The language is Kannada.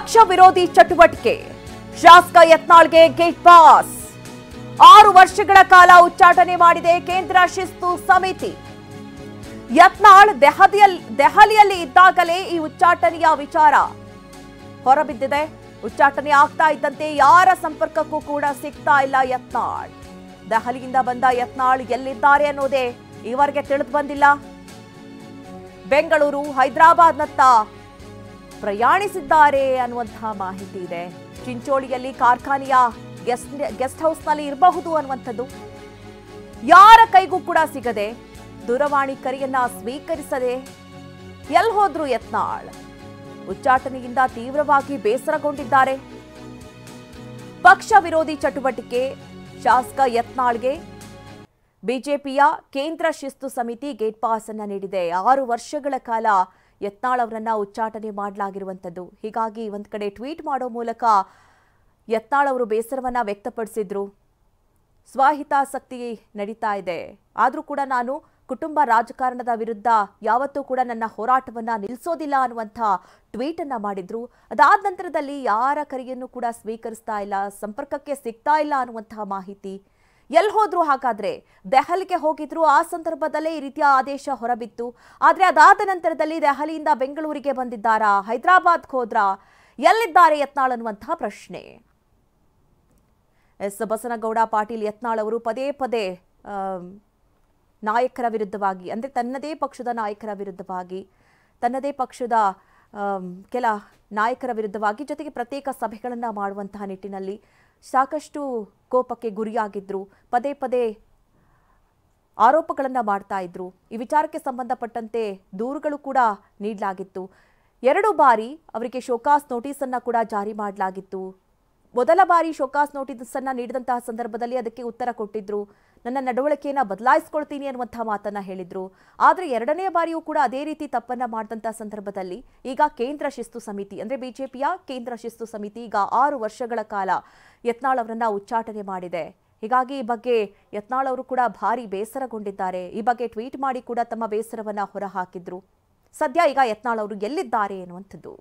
ಪಕ್ಷ ವಿರೋಧಿ ಚಟುವಟಿಕೆ ಶಾಸಕ ಯತ್ನಾಳ್ಗೆ ಗೇಟ್ ಪಾಸ್ 6 ವರ್ಷಗಳ ಕಾಲ ಉಚ್ಚಾಟನೆ ಮಾಡಿದೆ ಕೇಂದ್ರ ಶಿಸ್ತು ಸಮಿತಿ. ಯತ್ನಾಳ್ ದೆಹಲಿಯಲ್ಲಿ ಇದ್ದಾಗಲೇ ಈ ಉಚ್ಚಾಟನೆಯ ವಿಚಾರ ಹೊರಬಿದ್ದಿದೆ. ಉಚ್ಚಾಟನೆ ಆಗ್ತಾ ಇದ್ದಂತೆ ಯಾರ ಸಂಪರ್ಕಕ್ಕೂ ಕೂಡ ಸಿಗ್ತಾ ಇಲ್ಲ ಯತ್ನಾಳ್. ದೆಹಲಿಯಿಂದ ಬಂದ ಯತ್ನಾಳ್ ಎಲ್ಲಿದ್ದಾರೆ ಅನ್ನೋದೇ ಈವರೆಗೆ ತಿಳಿದು ಬಂದಿಲ್ಲ. ಬೆಂಗಳೂರು ಹೈದರಾಬಾದ್ನತ್ತ ಪ್ರಯಾಣಿಸಿದ್ದಾರೆ ಅನ್ನುವಂತಹ ಮಾಹಿತಿ ಇದೆ. ಚಿಂಚೋಳಿಯಲ್ಲಿ ಕಾರ್ಖಾನೆಯ ಗೆಸ್ಟ್ ಹೌಸ್ನಲ್ಲಿ ಇರಬಹುದು ಅನ್ನುವಂಥದ್ದು. ಯಾರ ಕೈಗೂ ಕೂಡ ಸಿಗದೆ ದೂರವಾಣಿ ಕರೆಯನ್ನ ಸ್ವೀಕರಿಸದೆ ಎಲ್ಲಿ ಹೋದ್ರು ಯತ್ನಾಳ್? ಉಚ್ಚಾಟನೆಯಿಂದ ತೀವ್ರವಾಗಿ ಬೇಸರಗೊಂಡಿದ್ದಾರೆ. ಪಕ್ಷ ವಿರೋಧಿ ಚಟುವಟಿಕೆ ಶಾಸಕ ಯತ್ನಾಳ್ಗೆ ಬಿಜೆಪಿಯ ಕೇಂದ್ರ ಶಿಸ್ತು ಸಮಿತಿ ಗೇಟ್ ಪಾಸ್ ಅನ್ನ ನೀಡಿದೆ. 6 ವರ್ಷಗಳ ಕಾಲ ಯತ್ನಾಳ್ ಅವರನ್ನ ಉಚ್ಚಾಟನೆ ಮಾಡಲಾಗಿರುವಂಥದ್ದು. ಹೀಗಾಗಿ ಒಂದ್ ಕಡೆ ಟ್ವೀಟ್ ಮಾಡೋ ಮೂಲಕ ಯತ್ನಾಳ್ ಅವರು ಬೇಸರವನ್ನ ವ್ಯಕ್ತಪಡಿಸಿದ್ರು. ಸ್ವಹಿತಾಸಕ್ತಿ ನಡೀತಾ ಇದೆ, ಆದರೂ ಕೂಡ ನಾನು ಕುಟುಂಬ ರಾಜಕಾರಣದ ವಿರುದ್ಧ ಯಾವತ್ತೂ ಕೂಡ ನನ್ನ ಹೋರಾಟವನ್ನ ನಿಲ್ಲಿಸೋದಿಲ್ಲ ಅನ್ನುವಂಥ ಟ್ವೀಟ್ ಅನ್ನ ಮಾಡಿದ್ರು. ಅದಾದ ನಂತರದಲ್ಲಿ ಯಾರ ಕರೆಯನ್ನು ಕೂಡ ಸ್ವೀಕರಿಸ್ತಾ ಇಲ್ಲ, ಸಂಪರ್ಕಕ್ಕೆ ಸಿಗ್ತಾ ಇಲ್ಲ ಅನ್ನುವಂತಹ ಮಾಹಿತಿ. ಎಲ್ಲಿ ಹೋದ್ರು? ಹಾಗಾದ್ರೆ ದೆಹಲಿಗೆ ಹೋಗಿದ್ರು. ಆ ಸಂದರ್ಭದಲ್ಲೇ ಈ ರೀತಿಯ ಆದೇಶ ಹೊರಬಿತ್ತು. ಆದ್ರೆ ಅದಾದ ನಂತರದಲ್ಲಿ ದೆಹಲಿಯಿಂದ ಬೆಂಗಳೂರಿಗೆ ಬಂದಿದ್ದಾರಾ, ಹೈದರಾಬಾದ್ಗೆ ಹೋದ್ರಾ, ಎಲ್ಲಿದ್ದಾರೆ ಯತ್ನಾಳ್ ಅನ್ನುವಂತಹ ಪ್ರಶ್ನೆ. ಬಸನಗೌಡ ಪಾಟೀಲ್ ಯತ್ನಾಳ್ ಅವರು ಪದೇ ಪದೇ ನಾಯಕರ ವಿರುದ್ಧವಾಗಿ, ಅಂದ್ರೆ ತನ್ನದೇ ಪಕ್ಷದ ನಾಯಕರ ವಿರುದ್ಧವಾಗಿ, ತನ್ನದೇ ಪಕ್ಷದ ಕೆಲ ನಾಯಕರ ವಿರುದ್ಧವಾಗಿ, ಜೊತೆಗೆ ಪ್ರತ್ಯೇಕ ಸಭೆಗಳನ್ನು ಮಾಡುವಂತಹ ನಿಟ್ಟಿನಲ್ಲಿ ಸಾಕಷ್ಟು ಕೋಪಕ್ಕೆ ಗುರಿಯಾಗಿದ್ರು. ಪದೇ ಪದೇ ಆರೋಪಗಳನ್ನು ಮಾಡ್ತಾ ಇದ್ರು. ಈ ವಿಚಾರಕ್ಕೆ ಸಂಬಂಧಪಟ್ಟಂತೆ ದೂರುಗಳು ಕೂಡ ನೀಡಲಾಗಿತ್ತು. 2 ಬಾರಿ ಅವರಿಗೆ ಶೋಕಾಸ್ ನೋಟಿಸ್ ಅನ್ನ ಕೂಡ ಜಾರಿ ಮಾಡಲಾಗಿತ್ತು. ಮೊದಲ ಬಾರಿ ಶೋಕಾಸ್ ನೋಟಿಸ್ ಅನ್ನ ನೀಡಿದಂತಹ ಸಂದರ್ಭದಲ್ಲಿ ಅದಕ್ಕೆ ಉತ್ತರ ಕೊಟ್ಟಿದ್ರು. ನನ್ನ ನಡವಳಿಕೆಯನ್ನ ಬದಲಾಯಿಸಿಕೊಳ್ತೀನಿ ಅನ್ನುವಂತಹ ಮಾತನ್ನ ಹೇಳಿದ್ರು. ಆದ್ರೆ 2ನೇ ಬಾರಿಯೂ ಕೂಡ ಅದೇ ರೀತಿ ತಪ್ಪನ್ನ ಮಾಡಿದಂತಹ ಸಂದರ್ಭದಲ್ಲಿ ಈಗ ಕೇಂದ್ರ ಶಿಸ್ತು ಸಮಿತಿ, ಅಂದ್ರೆ ಬಿಜೆಪಿಯ ಕೇಂದ್ರ ಶಿಸ್ತು ಸಮಿತಿ ಈಗ 6 ವರ್ಷಗಳ ಕಾಲ ಯತ್ನಾಳ್ ಅವರನ್ನ ಉಚ್ಚಾಟನೆ ಮಾಡಿದೆ. ಹೀಗಾಗಿ ಈ ಬಗ್ಗೆ ಯತ್ನಾಳ್ ಅವರು ಕೂಡ ಭಾರಿ ಬೇಸರಗೊಂಡಿದ್ದಾರೆ. ಈ ಬಗ್ಗೆ ಟ್ವೀಟ್ ಮಾಡಿ ಕೂಡ ತಮ್ಮ ಬೇಸರವನ್ನ ಹೊರಹಾಕಿದ್ರು. ಸದ್ಯ ಈಗ ಯತ್ನಾಳ್ ಅವರು ಎಲ್ಲಿದ್ದಾರೆ ಎನ್ನುವಂಥದ್ದು.